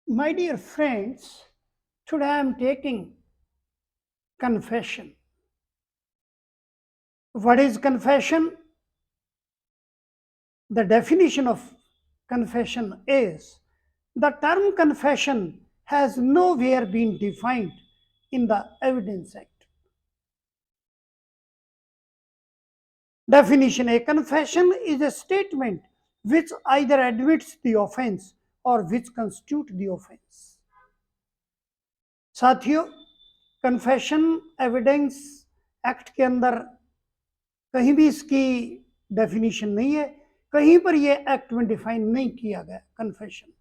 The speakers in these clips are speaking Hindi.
My dear friends, today I am taking confession. What is confession? The definition of confession is the term confession has nowhere been defined in the Evidence Act. Definition: a confession is a statement which either admits the offense or which constitutes the offense. साथियों, कन्फेशन एविडेंस एक्ट के अंदर कहीं भी इसकी डेफिनेशन नहीं है, कहीं पर ये एक्ट में डिफाइन नहीं किया गया कन्फेशन।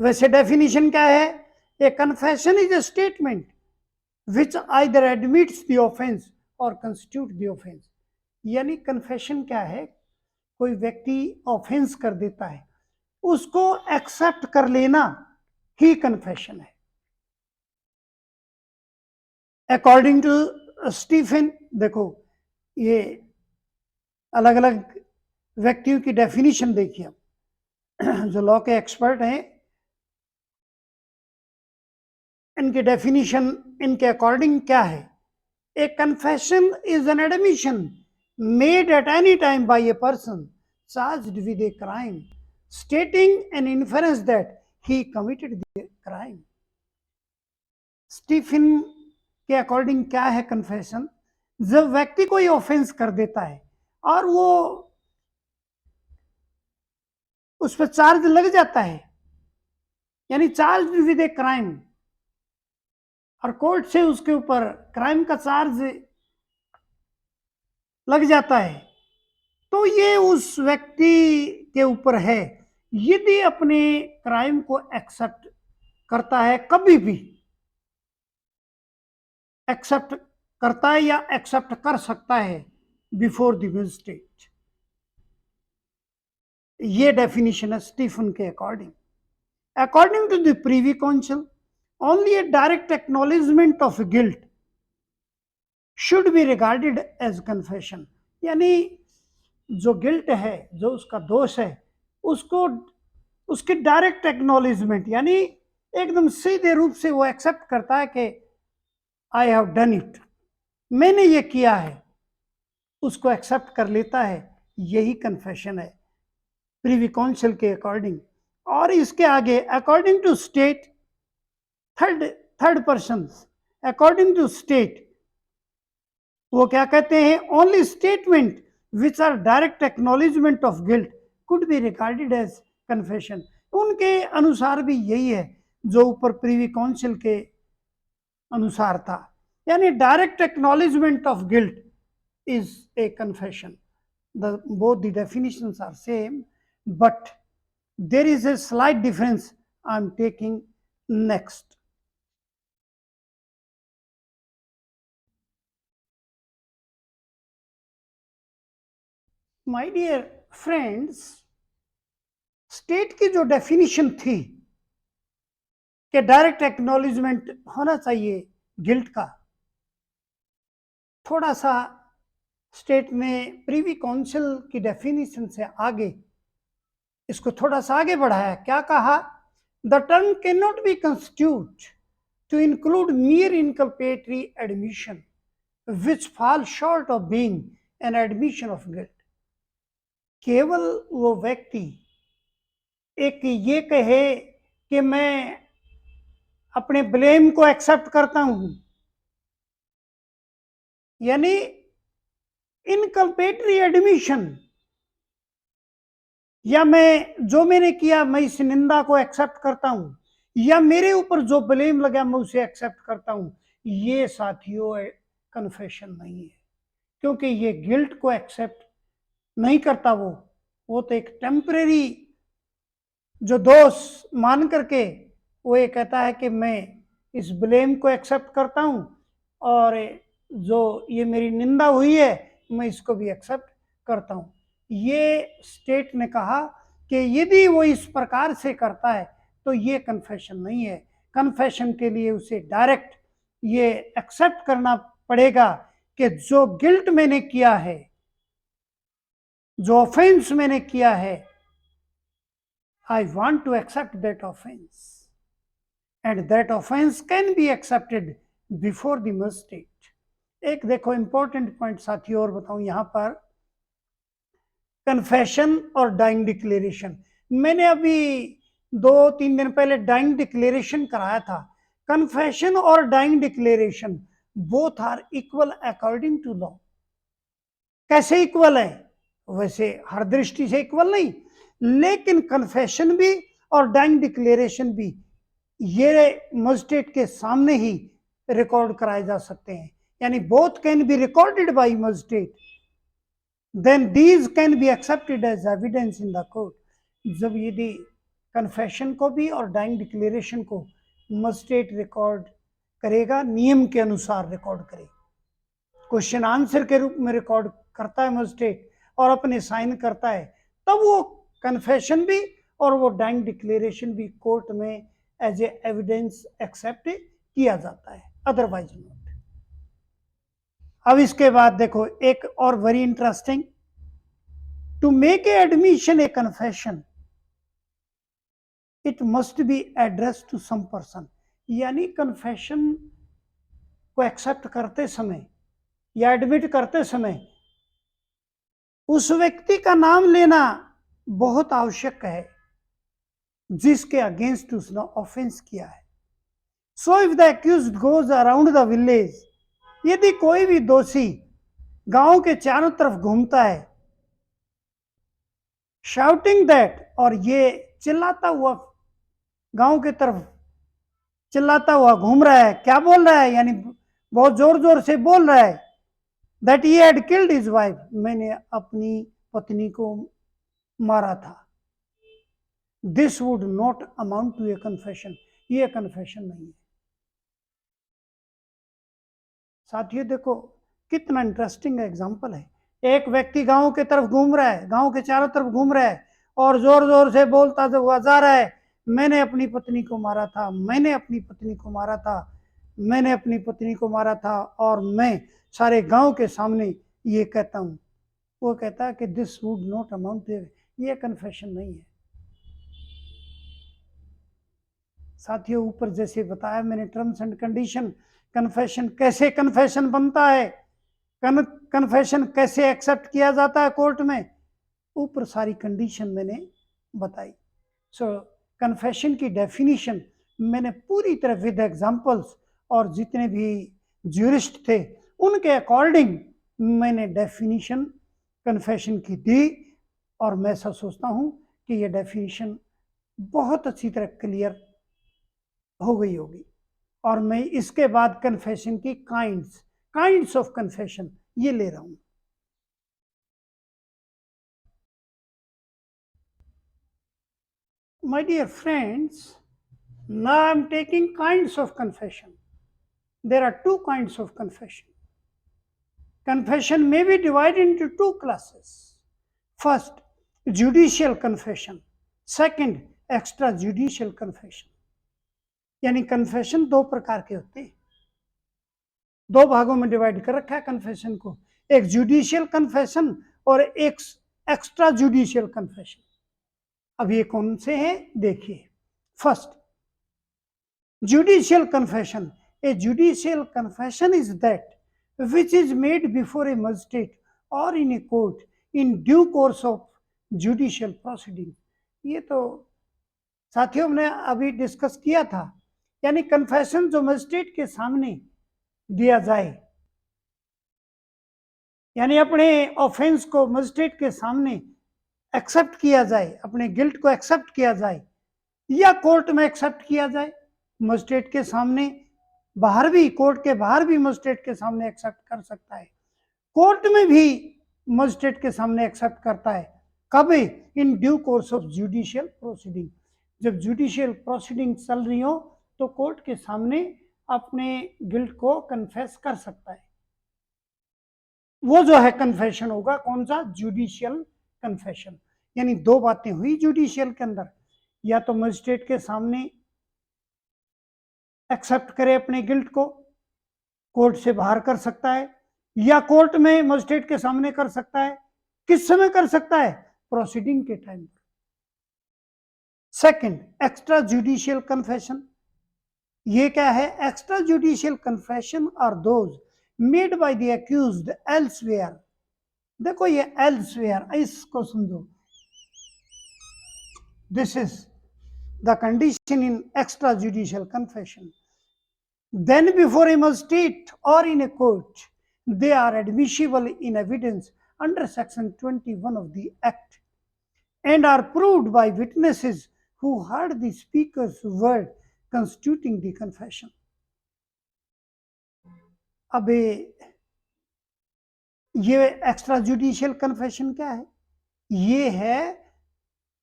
वैसे डेफिनेशन क्या है? A confession is a statement which either admits the offence or constitute the offence. यानी कन्फेशन क्या है? कोई व्यक्ति ऑफेंस कर देता है, उसको एक्सेप्ट कर लेना ही कन्फेशन है। अकॉर्डिंग टू स्टीफन, देखो ये अलग अलग व्यक्तियों की डेफिनेशन देखिए, जो लॉ के एक्सपर्ट हैं इनकी डेफिनेशन इनके अकॉर्डिंग क्या है? A confession is an admission made at any time by a person charged with a crime stating an inference that he committed the crime. Stephen के अकॉर्डिंग क्या है कन्फेशन? जब व्यक्ति कोई ऑफेंस कर देता है और वो उस पर चार्ज लग जाता है, यानी चार्ज विद ए क्राइम, और कोर्ट से उसके ऊपर क्राइम का चार्ज लग जाता है, तो ये उस व्यक्ति के ऊपर है यदि अपने क्राइम को एक्सेप्ट करता है, कभी भी एक्सेप्ट करता है या एक्सेप्ट कर सकता है बिफोर द मजिस्ट्रेट। ये डेफिनेशन है स्टीफन के according. According to the privy council, only a direct acknowledgement of guilt should be regarded as confession. यानी जो गिल्ट है, जो उसका दोष है, उसको उसके डायरेक्ट एक्नॉलेजमेंट, यानी एकदम सीधे रूप से वो एक्सेप्ट करता है कि आई हैव डन इट, मैंने ये किया है, उसको एक्सेप्ट कर लेता है, यही कन्फेशन है प्रीवी काउंसिल के अकॉर्डिंग। और इसके आगे according to state, third person, according to state वो क्या कहते हैं? Only statement which are direct acknowledgement of guilt could be regarded as confession. उनके अनुसार भी यही है जो ऊपर प्रीवी काउंसिल के अनुसार था, यानी direct acknowledgement of guilt is a confession. both the definitions are same, but there is a slight difference I am taking next. My dear friends, state की जो डेफिनेशन थी कि डायरेक्ट एक्नॉलेजमेंट होना चाहिए गिल्ट का, थोड़ा सा स्टेट ने प्रीवी काउंसिल की डेफिनेशन से आगे इसको थोड़ा सा आगे बढ़ाया। क्या कहा? The term can not be constitute to include mere inculpatory admission which fall short of being an admission of guilt। केवल वो व्यक्ति एक ये कहे कि मैं अपने ब्लेम को एक्सेप्ट करता हूं, यानी इनकल्पेटरी एडमिशन, या मैं जो मैंने किया मैं इस निंदा को एक्सेप्ट करता हूं, या मेरे ऊपर जो ब्लेम लगा मैं उसे एक्सेप्ट करता हूं, ये साथियों कन्फेशन नहीं है, क्योंकि ये गिल्ट को एक्सेप्ट नहीं करता। वो तो एक टेम्परेरी जो दोष मान करके वो ये कहता है कि मैं इस ब्लेम को एक्सेप्ट करता हूं और जो ये मेरी निंदा हुई है मैं इसको भी एक्सेप्ट करता हूं। ये स्टेट ने कहा कि यदि वो इस प्रकार से करता है तो ये कन्फेशन नहीं है। कन्फेशन के लिए उसे डायरेक्ट ये एक्सेप्ट करना पड़ेगा कि जो गिल्ट मैंने किया है, जो ऑफेंस मैंने किया है, I want to accept that offense, and that offense can be accepted before the magistrate. एक देखो इंपॉर्टेंट पॉइंट साथियों और बताऊं यहां पर, कन्फेशन और डाइंग डिक्लेरेशन। मैंने अभी 2-3 दिन पहले डाइंग डिक्लेरेशन कराया था। कन्फेशन और dying declaration both are equal according to law. कैसे इक्वल है? वैसे हर दृष्टि से इक्वल नहीं, लेकिन कन्फेशन भी और डाइंग डिक्लेरेशन भी ये मजिस्ट्रेट के सामने ही रिकॉर्ड कराए जा सकते हैं, यानी both can be recorded by magistrate, then these can be accepted as evidence in the court. जब यदि कन्फेशन को भी और डाइंग डिक्लेरेशन को मजिस्ट्रेट रिकॉर्ड करेगा, नियम के अनुसार रिकॉर्ड करेगा, क्वेश्चन आंसर के रूप में रिकॉर्ड करता है मजिस्ट्रेट और अपने साइन करता है, तब वो कन्फेशन भी और वो डाइंग डिक्लेरेशन भी कोर्ट में एज ए एविडेंस एक्सेप्ट किया जाता है, अदरवाइज नॉट। अब इसके बाद देखो एक और very interesting, to make a admission a confession it must be address to some person. यानी कन्फेशन को एक्सेप्ट करते समय या एडमिट करते समय उस व्यक्ति का नाम लेना बहुत आवश्यक है जिसके अगेंस्ट उसने ऑफेंस किया है। So if the accused goes around the village, यदि कोई भी दोषी गांव के चारों तरफ घूमता है, शाउटिंग दैट, और ये चिल्लाता हुआ गांव के तरफ चिल्लाता हुआ घूम रहा है, क्या बोल रहा है? यानी बहुत जोर जोर से बोल रहा है that he had killed his wife, मैंने अपनी पत्नी को मारा था। This would not amount to a confession, ये कन्फेशन नहीं है। साथियों देखो कितना इंटरेस्टिंग एग्जांपल है। एक व्यक्ति गांव के तरफ घूम रहा है, गांव के चारों तरफ घूम रहा है और जोर जोर से बोलता हुआ जा रहा है, मैंने अपनी पत्नी को मारा था, मैंने अपनी पत्नी को मारा था, मैंने अपनी पत्नी को मारा था, और मैं सारे गांव के सामने ये कहता हूं। वो कहता है कि this would not amount to, ये कन्फेशन नहीं है। साथियों ऊपर जैसे बताया मैंने टर्म्स एंड कंडीशन, कन्फेशन कैसे कन्फेशन बनता है, कन्फेशन कैसे एक्सेप्ट किया जाता है कोर्ट में, ऊपर सारी कंडीशन मैंने बताई। सो कन्फेशन की डेफिनेशन मैंने पूरी तरह विद एग्जांपल्स और जितने भी ज्यूरिस्ट थे उनके अकॉर्डिंग मैंने डेफिनेशन कन्फेशन की दी, और मैं ऐसा सोचता हूं कि ये डेफिनेशन बहुत अच्छी तरह क्लियर हो गई होगी। और मैं इसके बाद कन्फेशन की काइंड्स ऑफ कन्फेशन ये ले रहा हूं। My dear friends, now I am taking kinds of confession. There are two kinds of confession. Confession may be divided into two classes. First, judicial confession. Second, extrajudicial confession. यानी कन्फेशन दो प्रकार के होते हैं, दो भागों में डिवाइड कर रखा है कन्फेशन को, एक जुडिशियल कन्फेशन और एक एक्स्ट्रा जुडिशियल कन्फेशन। अब ये कौन से हैं देखिए। First, judicial confession. A judicial confession is that which is made before a magistrate or in a court in due course of judicial proceeding. ये तो साथियों हमने अभी डिस्कस किया था, यानी कन्फेशन जो मजिस्ट्रेट के सामने दिया जाए, यानी अपने ऑफेंस को मजिस्ट्रेट के सामने एक्सेप्ट किया जाए, अपने गिल्ट को एक्सेप्ट किया जाए या कोर्ट में एक्सेप्ट किया जाए, मजिस्ट्रेट के सामने, बाहर भी, कोर्ट के बाहर भी मजिस्ट्रेट के सामने एक्सेप्ट कर सकता है, कोर्ट में भी मजिस्ट्रेट के सामने एक्सेप्ट करता है। कब? In due course of judicial proceeding. जब जुडिशियल प्रोसीडिंग चल रही हो तो कोर्ट के सामने अपने गिल्ट को कन्फेस कर सकता है। वो जो है कन्फेशन होगा कौन सा? Judicial confession. यानी दो बातें हुई जुडिशियल के अंदर, या तो मजिस्ट्रेट के सामने एक्सेप्ट करे अपने गिल्ट को, कोर्ट से बाहर कर सकता है, या कोर्ट में मजिस्ट्रेट के सामने कर सकता है। किस समय कर सकता है? प्रोसीडिंग के टाइम पर। Second, extra judicial confession. ये क्या है? Extra judicial confession are those made by the accused elsewhere. देखो ये एल्सवेयर, इसको समझो, this is the condition in extra judicial confession. Then before a magistrate or in a court, they are admissible in evidence under section 21 of the act and are proved by witnesses who heard the speaker's word constituting the confession. अबे ये एक्स्ट्रा जुडिशियल कन्फेशन क्या है? ये है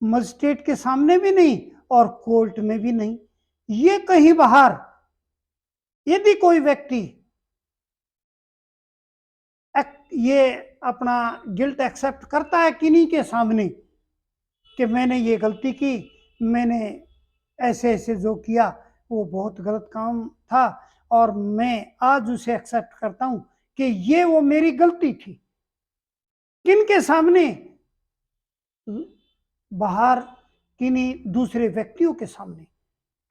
मजिस्ट्रेट के सामने भी नहीं और कोर्ट में भी नहीं, ये कहीं बाहर यदि कोई व्यक्ति ये अपना गिल्ट एक्सेप्ट करता है किन्हीं के सामने कि मैंने ये गलती की, मैंने ऐसे ऐसे जो किया वो बहुत गलत काम था और मैं आज उसे एक्सेप्ट करता हूं कि ये वो मेरी गलती थी। किन के सामने? बाहर किन्हीं दूसरे व्यक्तियों के सामने,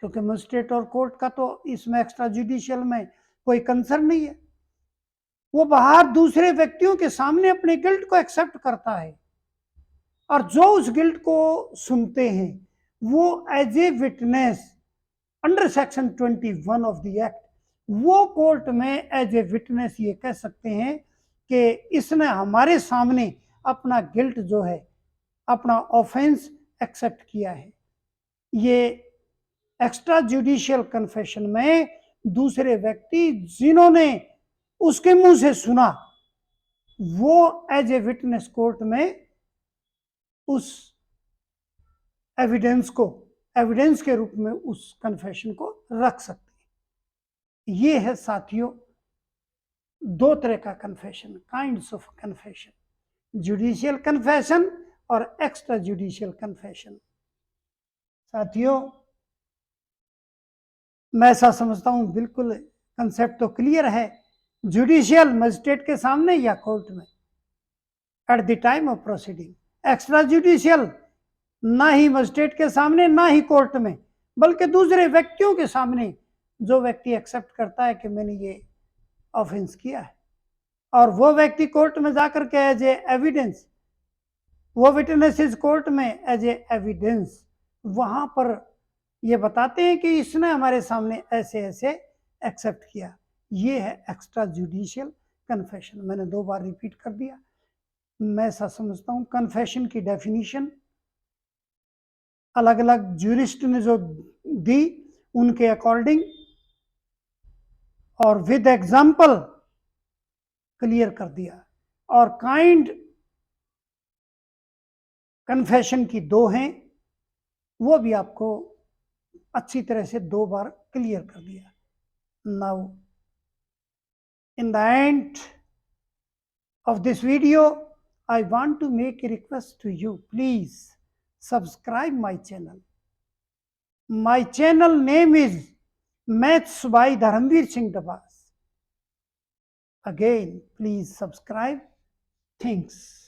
क्योंकि मजिस्ट्रेट और कोर्ट का तो इसमें एक्स्ट्रा जुडिशियल में कोई कंसर्न नहीं है। वो बाहर दूसरे व्यक्तियों के सामने अपने गिल्ट को एक्सेप्ट करता है और जो उस गिल्ट को सुनते हैं वो as a witness under section 21 of the act, वो कोर्ट में एज ए विटनेस ये कह सकते हैं कि इसने हमारे सामने अपना गिल्ट जो है, अपना ऑफेंस एक्सेप्ट किया है। ये एक्स्ट्रा जुडिशियल कन्फेशन में दूसरे व्यक्ति जिन्होंने उसके मुंह से सुना वो एज ए विटनेस कोर्ट में उस एविडेंस के रूप में उस कन्फेशन को रख सकते हैं। ये है साथियों दो तरह का confession, kinds of confession, judicial confession और एक्स्ट्रा जुडिशियल कन्फेशन। साथियों मैं ऐसा समझता हूं बिल्कुल कंसेप्ट तो क्लियर है। जुडिशियल मजिस्ट्रेट के सामने या कोर्ट में at the time of proceeding, extra judicial ना ही मजिस्ट्रेट के सामने ना ही कोर्ट में, बल्कि दूसरे व्यक्तियों के सामने, जो व्यक्ति एक्सेप्ट करता है कि मैंने ये ऑफेंस किया है और वो व्यक्ति कोर्ट में जाकर के एज ए एविडेंस, वो विटनेसेस कोर्ट में एज ए एविडेंस वहां पर ये बताते हैं कि इसने हमारे सामने ऐसे ऐसे एक्सेप्ट किया। ये है एक्स्ट्रा जुडिशियल कन्फेशन। मैंने 2 बार रिपीट कर दिया। मैं ऐसा समझता हूं कन्फेशन की डेफिनेशन अलग अलग ज्यूरिस्ट ने जो दी उनके अकॉर्डिंग और विद एग्जाम्पल क्लियर कर दिया। और काइंड कन्फेशन की 2 हैं, वो भी आपको अच्छी तरह से 2 बार क्लियर कर दिया। Now in the end of this video I want to make a request to you, please subscribe my channel. My channel name is Maths by Dharamveer Singh Dabas. Again please subscribe. Thanks.